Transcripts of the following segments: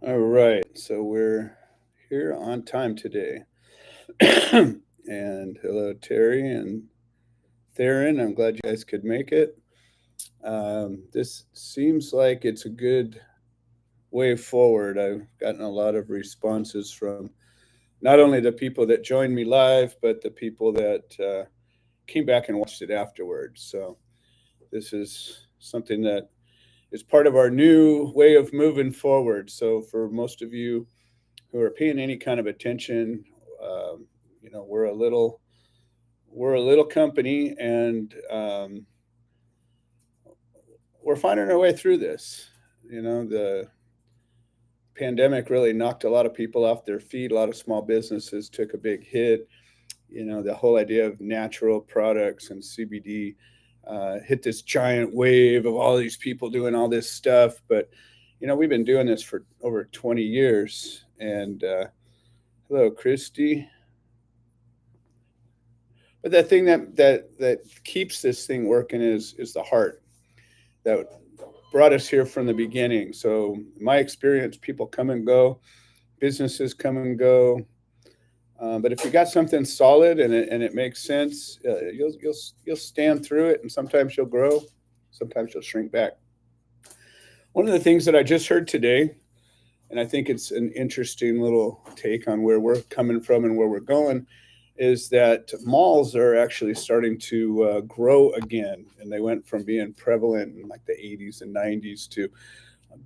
All right, so we're here on time today. And hello, Terry and Theron. I'm glad you guys could make it. This seems like it's a good way forward. I've gotten a lot of responses from not only the people that joined me live, but the people that came back and watched it afterwards. So this is something that is part of our new way of moving forward. So for most of you who are paying any kind of attention. Um, we're a little company, and we're finding our way through this. The pandemic really knocked a lot of people off their feet. A lot of small businesses took a big hit. The whole idea of natural products and CBD hit this giant wave of all these people doing all this stuff. But we've been doing this for over 20 years. And hello, Christy. But the thing that keeps this thing working is the heart that brought us here from the beginning. So my experience, people come and go, businesses come and go. But if you got something solid and it makes sense, you'll stand through it, and sometimes you'll grow, sometimes you'll shrink back. One of the things that I just heard today, and I think it's an interesting little take on where we're coming from and where we're going, is that malls are actually starting to grow again. And they went from being prevalent in like the 80s and 90s to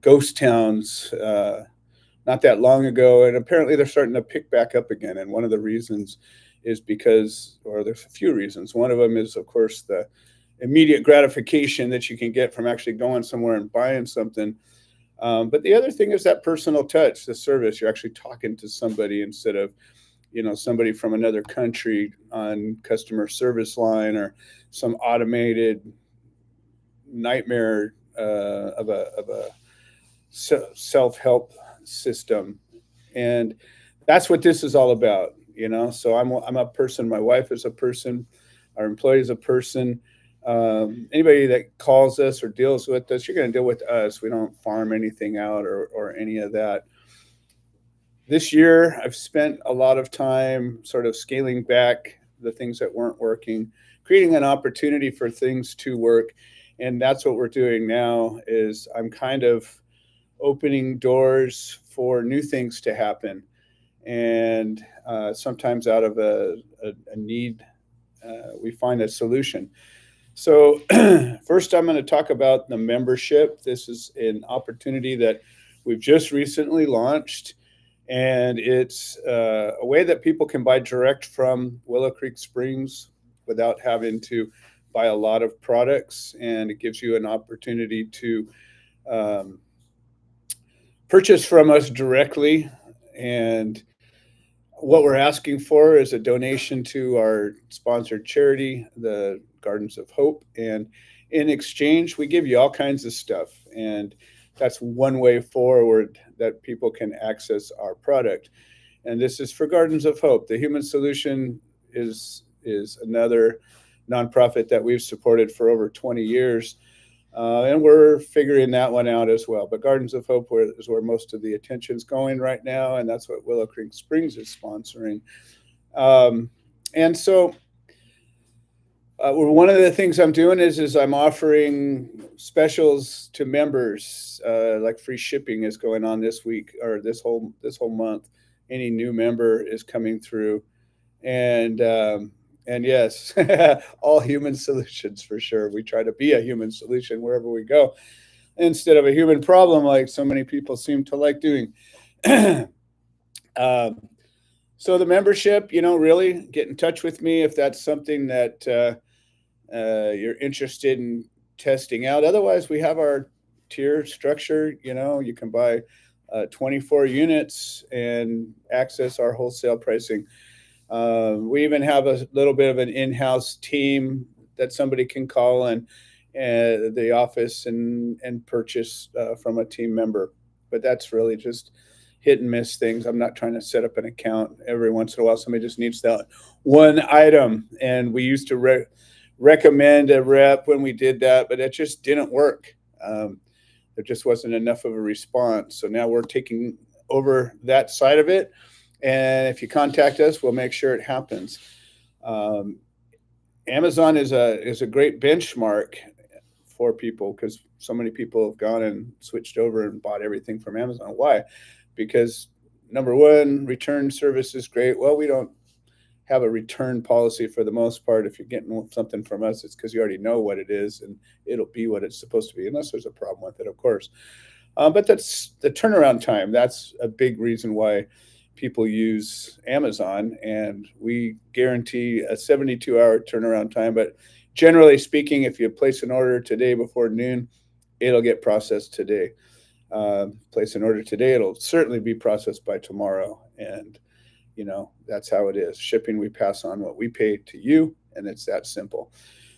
ghost towns not that long ago. And apparently they're starting to pick back up again. And one of the reasons is because, or there's a few reasons. One of them is, of course, the immediate gratification that you can get from actually going somewhere and buying something. But the other thing is that personal touch, the service. You're actually talking to somebody instead of somebody from another country on customer service line, or some automated nightmare of a self-help system. And that's what this is all about. So I'm a person, my wife is a person, our employee is a person. Anybody that calls us or deals with us, you're going to deal with us. We don't farm anything out or any of that. This year, I've spent a lot of time sort of scaling back the things that weren't working, creating an opportunity for things to work. And that's what we're doing now. Is I'm kind of opening doors for new things to happen. And sometimes out of a need, we find a solution. So first, I'm going to talk about the membership. This is an opportunity that we've just recently launched, and it's a way that people can buy direct from Willow Creek Springs without having to buy a lot of products. And it gives you an opportunity to um, purchase from us directly. And what we're asking for is a donation to our sponsored charity, the Gardens of Hope. And in exchange, we give you all kinds of stuff. And that's one way forward that people can access our product. And this is for Gardens of Hope. The Human Solution is another nonprofit that we've supported for over 20 years. And we're figuring that one out as well. But Gardens of Hope is where most of the attention's going right now, and that's what Willow Creek Springs is sponsoring. And so one of the things I'm doing is I'm offering specials to members, like free shipping is going on this week, or this whole month. Any new member is coming through, and yes, all human solutions for sure. We try to be a human solution wherever we go, instead of a human problem, like so many people seem to like doing. um, so the membership, really get in touch with me if that's something that you're interested in testing out. Otherwise, we have our tier structure. You can buy 24 units and access our wholesale pricing. We even have a little bit of an in-house team that somebody can call and the office and purchase from a team member. But that's really just hit and miss things. I'm not trying to set up an account. Every once in a while, somebody just needs that one item, and we used to recommend a rep when we did that, but it just didn't work. There just wasn't enough of a response. So now we're taking over that side of it. And if you contact us, we'll make sure it happens. Um, Amazon is a great benchmark for people because so many people have gone and switched over and bought everything from Amazon. Why? Because number one, return service is great. Well, we don't have a return policy for the most part. If you're getting something from us, it's because you already know what it is and it'll be what it's supposed to be, unless there's a problem with it, of course. But that's the turnaround time. That's a big reason why people use Amazon, and we guarantee a 72-hour turnaround time. But generally speaking, if you place an order today before noon, it'll get processed today. Place an order today, it'll certainly be processed by tomorrow. And that's how it is. Shipping, we pass on what we pay to you, and it's that simple.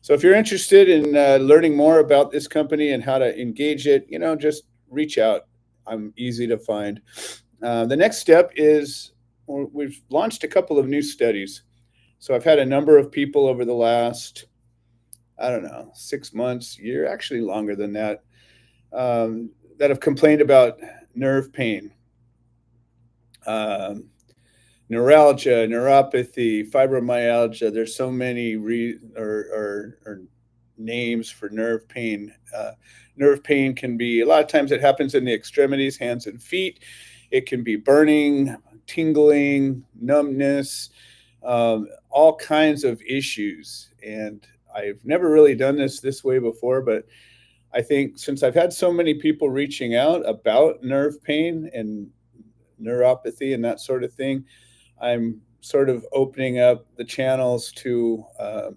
So if you're interested in learning more about this company and how to engage it, just reach out. I'm easy to find. The next step is we've launched a couple of new studies. So I've had a number of people over the last, 6 months, year, actually longer than that, that have complained about nerve pain. Neuralgia, neuropathy, fibromyalgia. There's so many names for nerve pain. Nerve pain can be, a lot of times it happens in the extremities, hands and feet. It can be burning, tingling, numbness, all kinds of issues. And I've never really done this way before, but I think since I've had so many people reaching out about nerve pain and neuropathy and that sort of thing, I'm sort of opening up the channels to a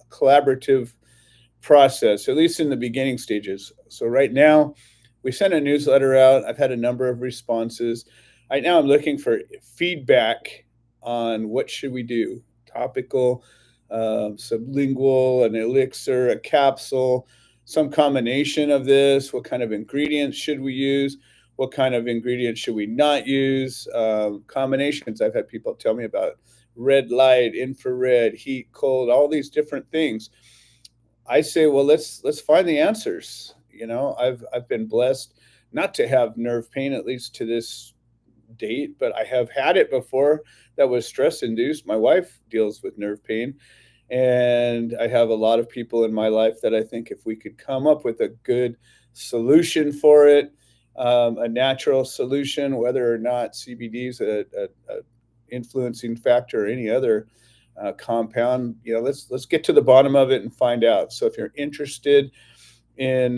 collaborative process, at least in the beginning stages. So right now, we sent a newsletter out. I've had a number of responses. Right now, I'm looking for feedback on what should we do: topical, sublingual, an elixir, a capsule, some combination of this. What kind of ingredients should we use? What kind of ingredients should we not use? Combinations. I've had people tell me about red light, infrared, heat, cold, all these different things. I say, well, let's find the answers. I've been blessed not to have nerve pain, at least to this date, but I have had it before that was stress induced. My wife deals with nerve pain, and I have a lot of people in my life that I think if we could come up with a good solution for it, a natural solution, whether or not CBD is a influencing factor or any other compound, let's get to the bottom of it and find out. So if you're interested in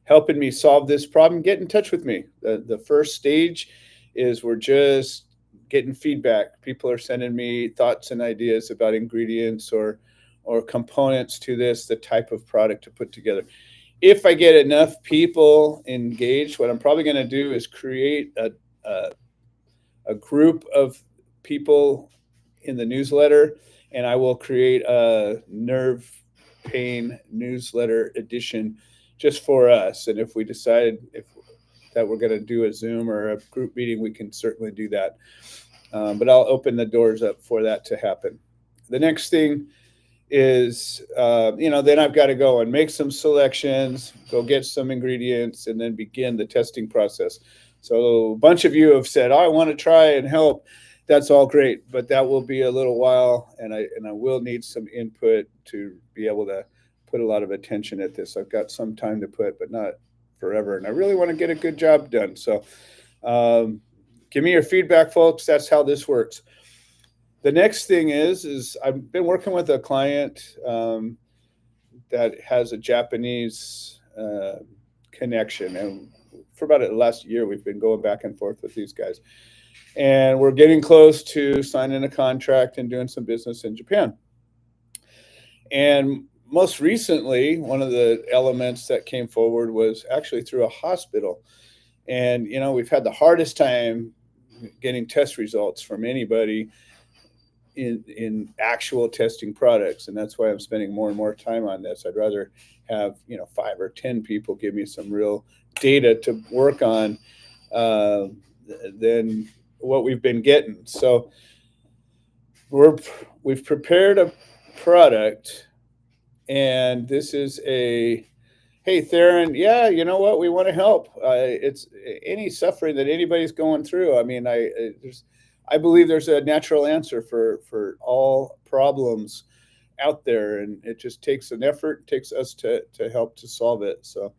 helping me solve this problem, get in touch with me. The first stage is we're just getting feedback. People are sending me thoughts and ideas about ingredients or components to this, the type of product to put together. If I get enough people engaged, what I'm probably going to do is create a group of people in the newsletter, and I will create a nerve pain newsletter edition just for us. And if we decide that we're going to do a Zoom or a group meeting, we can certainly do that. But I'll open the doors up for that to happen. The next thing is, then I've got to go and make some selections, go get some ingredients, and then begin the testing process. So a bunch of you have said, I want to try and help. That's all great, but that will be a little while, and I will need some input to be able to put a lot of attention at this. I've got some time to put, but not forever, and I really want to get a good job done. So give me your feedback, folks. That's how this works. The next thing is I've been working with a client that has a Japanese connection, and for about the last year, we've been going back and forth with these guys, and we're getting close to signing a contract and doing some business in Japan. And most recently, one of the elements that came forward was actually through a hospital. And, we've had the hardest time getting test results from anybody in actual testing products. And that's why I'm spending more and more time on this. I'd rather have, 5 or 10 people give me some real data to work on than what we've been getting. So we've prepared a product, and this is a Hey, Theron, yeah, you know what? We want to help. It's any suffering that anybody's going through. I mean, I believe there's a natural answer for all problems out there, and it just takes an effort. It takes us to help to solve it. So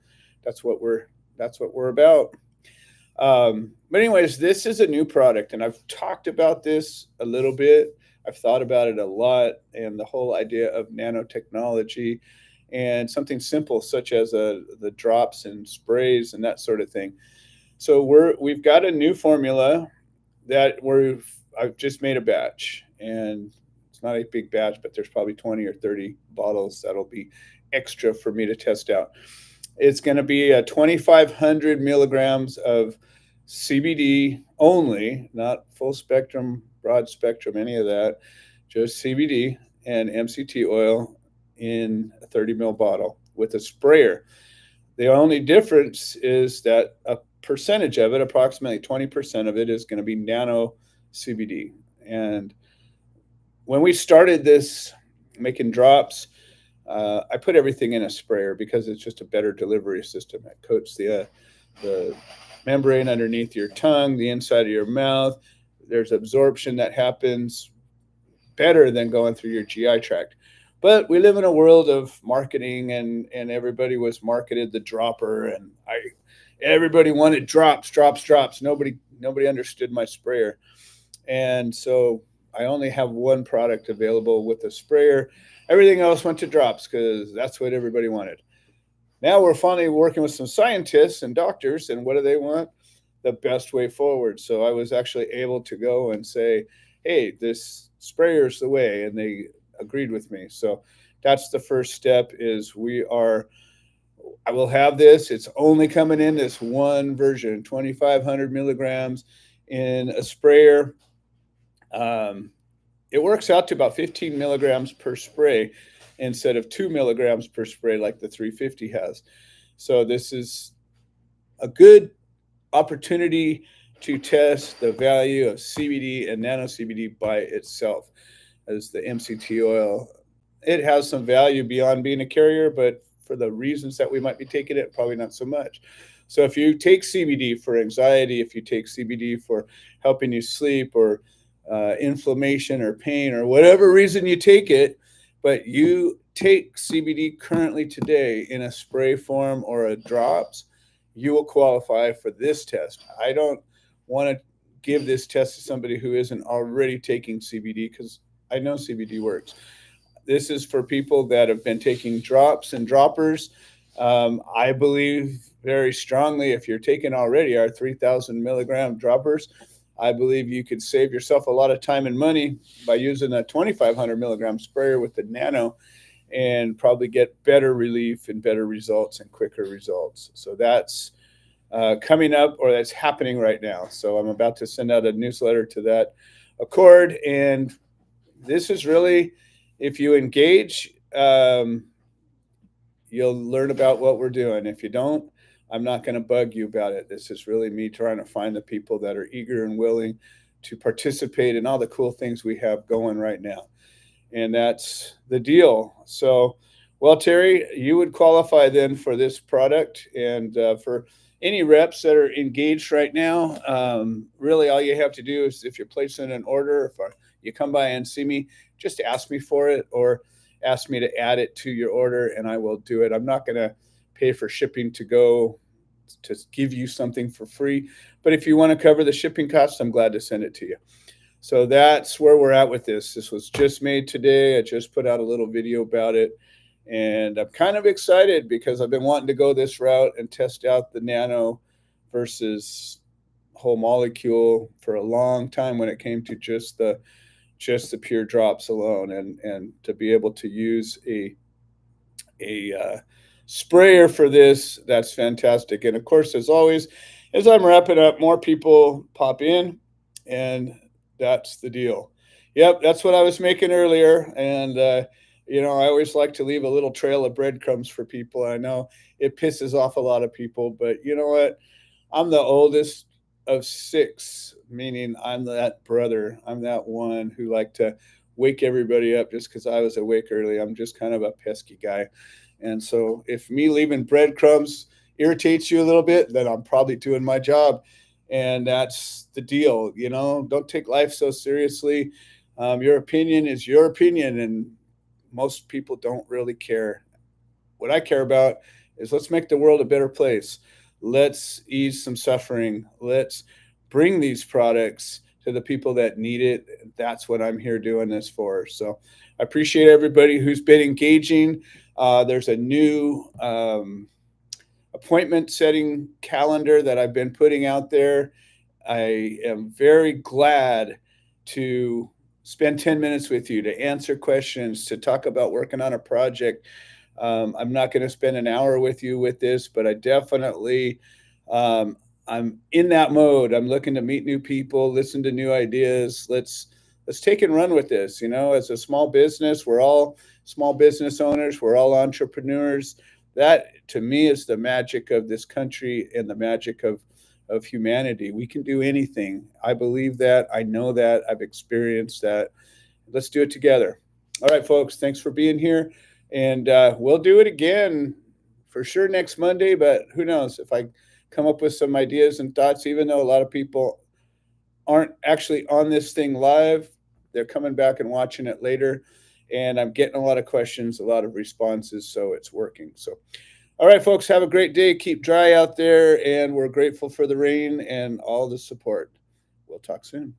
that's what we're about. But anyways, this is a new product, and I've talked about this a little bit. I've thought about it a lot, and the whole idea of nanotechnology and something simple such as the drops and sprays and that sort of thing. So we've got a new formula that I've just made a batch, and it's not a big batch, but there's probably 20 or 30 bottles that'll be extra for me to test out. It's going to be 2,500 milligrams of CBD only, not full spectrum, broad spectrum, any of that, just CBD and MCT oil in a 30 ml bottle with a sprayer. The only difference is that a percentage of it, approximately 20% of it, is going to be nano CBD. And when we started this making drops, I put everything in a sprayer because it's just a better delivery system. It coats the membrane underneath your tongue, the inside of your mouth. There's absorption that happens better than going through your GI tract. But we live in a world of marketing, and everybody was marketed the dropper, and everybody wanted drops, drops, drops. Nobody understood my sprayer, and so I only have one product available with a sprayer. Everything else went to drops because that's what everybody wanted. Now we're finally working with some scientists and doctors, and what do they want? The best way forward. So I was actually able to go and say, hey, this sprayer is the way, and they agreed with me. So that's the first step. I will have this. It's only coming in this one version, 2,500 milligrams in a sprayer. It works out to about 15 milligrams per spray instead of 2 milligrams per spray like the 350 has. So this is a good opportunity to test the value of CBD and nano CBD by itself as the MCT oil. It has some value beyond being a carrier, but for the reasons that we might be taking it, probably not so much. So if you take CBD for anxiety, if you take CBD for helping you sleep, or inflammation or pain, or whatever reason you take it, but you take CBD currently today in a spray form or a drops, you will qualify for this test. I don't want to give this test to somebody who isn't already taking CBD because I know CBD works. This is for people that have been taking drops and droppers. I believe very strongly if you're taking already our 3,000 milligram droppers, I believe you could save yourself a lot of time and money by using a 2,500 milligram sprayer with the nano, and probably get better relief and better results and quicker results. So that's coming up, or that's happening right now. So I'm about to send out a newsletter to that accord. And this is really, if you engage, you'll learn about what we're doing. If you don't, I'm not going to bug you about it. This is really me trying to find the people that are eager and willing to participate in all the cool things we have going right now. And that's the deal. So, well, Terry, you would qualify then for this product. And for any reps that are engaged right now, really all you have to do is, if you're placing an order, if you come by and see me, just ask me for it, or ask me to add it to your order, and I will do it. I'm not going to pay for shipping to go to give you something for free. But if you want to cover the shipping costs, I'm glad to send it to you. So that's where we're at with this. This was just made today. I just put out a little video about it. And I'm kind of excited because I've been wanting to go this route and test out the nano versus whole molecule for a long time when it came to just the pure drops alone. And to be able to use a sprayer for this, that's fantastic. And of course, as always, as I'm wrapping up, more people pop in, and that's the deal. Yep, that's what I was making earlier. And I always like to leave a little trail of breadcrumbs for people. I know it pisses off a lot of people, but you know what? I'm the oldest of six, meaning I'm that brother. I'm that one who liked to wake everybody up just because I was awake early. I'm just kind of a pesky guy. And so if me leaving breadcrumbs irritates you a little bit, then I'm probably doing my job. And that's the deal. Don't take life so seriously. Your opinion is your opinion, and most people don't really care. What I care about is let's make the world a better place. Let's ease some suffering. Let's bring these products to the people that need it. That's what I'm here doing this for. So I appreciate everybody who's been engaging. There's a new appointment setting calendar that I've been putting out there. I am very glad to spend 10 minutes with you to answer questions, to talk about working on a project. I'm not going to spend an hour with you with this, but I definitely, I'm in that mode. I'm looking to meet new people, listen to new ideas. Let's take and run with this. As a small business, we're all small business owners. We're all entrepreneurs. That to me is the magic of this country and the magic of humanity. We can do anything. I believe that. I know that. I've experienced that. Let's do it together. All right, folks. Thanks for being here. And we'll do it again for sure next Monday. But who knows if I come up with some ideas and thoughts, even though a lot of people aren't actually on this thing live, they're coming back and watching it later. And I'm getting a lot of questions, a lot of responses. So it's working. So, all right, folks, have a great day. Keep dry out there. And we're grateful for the rain and all the support. We'll talk soon.